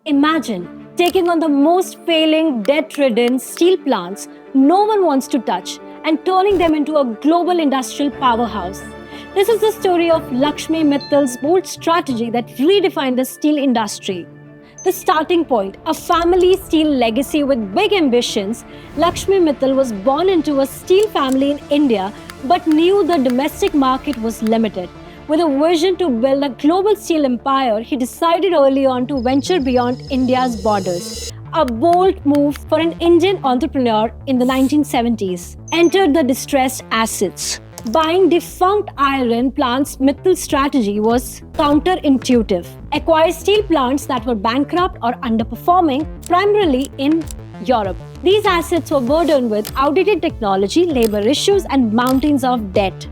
Imagine taking on the most failing, debt-ridden steel plants no one wants to touch and turning them into a global industrial powerhouse. This is the story of Lakshmi Mittal's bold strategy that redefined the steel industry. The starting point, a family steel legacy with big ambitions, Lakshmi Mittal was born into a steel family in India but knew the domestic market was limited. With a vision to build a global steel empire, he decided early on to venture beyond India's borders. A bold move for an Indian entrepreneur in the 1970s. Entered the distressed assets. Buying defunct iron plants, Mittal's strategy was counterintuitive. Acquire steel plants that were bankrupt or underperforming, primarily in Europe. These assets were burdened with outdated technology, labor issues, and mountains of debt.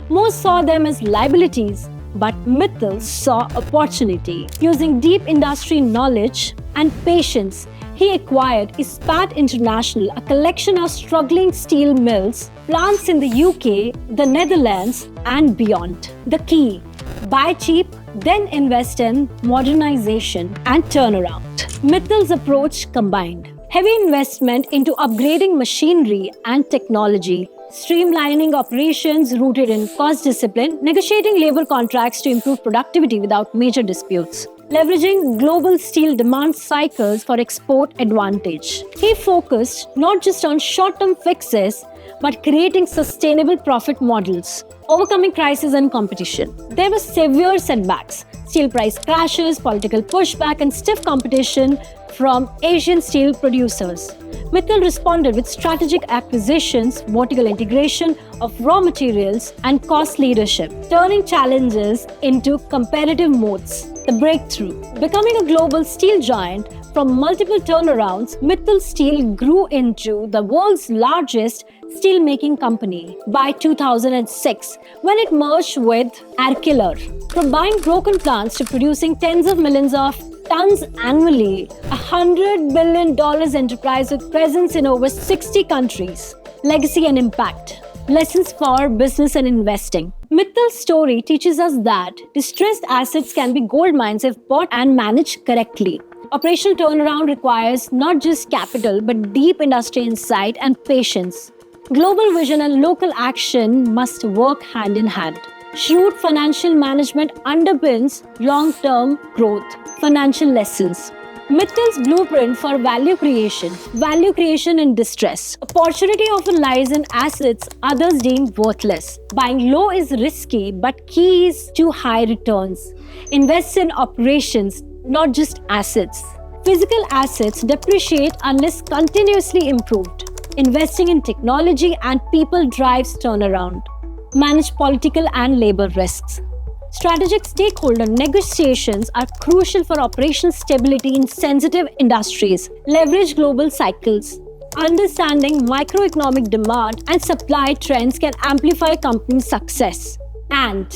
Most saw them as liabilities, but Mittal saw opportunity. Using deep industry knowledge and patience, he acquired Ispat International, a collection of struggling steel mills, plants in the UK, the Netherlands, and beyond. The key: buy cheap, then invest in modernization and turnaround. Mittal's approach combined heavy investment into upgrading machinery and technology, streamlining operations rooted in cost discipline, negotiating labor contracts to improve productivity without major disputes, leveraging global steel demand cycles for export advantage. He focused not just on short-term fixes, but creating sustainable profit models, overcoming crisis and competition. There were severe setbacks: steel price crashes, political pushback, and stiff competition from Asian steel producers. Mittal responded with strategic acquisitions, vertical integration of raw materials, and cost leadership, turning challenges into competitive moats. The breakthrough: becoming a global steel giant. From multiple turnarounds, Mittal Steel grew into the world's largest steel-making company by 2006, when it merged with Arcelor. From buying broken plants to producing tens of millions of tons annually, $100 billion enterprise with presence in over 60 countries. Legacy and impact. Lessons for business and investing. Mittal's story teaches us that distressed assets can be gold mines if bought and managed correctly. Operational turnaround requires not just capital but deep industry insight and patience. Global vision and local action must work hand in hand. Shrewd financial management underpins long-term growth. Financial lessons. Mittal's blueprint for value creation in distress. Opportunity often lies in assets others deem worthless. Buying low is risky, but key is to high returns. Invest in operations, not just assets. Physical assets depreciate unless continuously improved. Investing in technology and people drives turnaround. Manage political and labor risks. Strategic stakeholder negotiations are crucial for operational stability in sensitive industries. Leverage global cycles. Understanding microeconomic demand and supply trends can amplify company success. And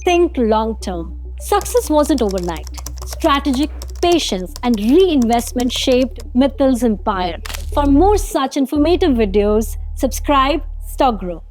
think long-term. Success wasn't overnight. Strategic patience and reinvestment shaped Mittal's empire. For more such informative videos, subscribe Stockgrow.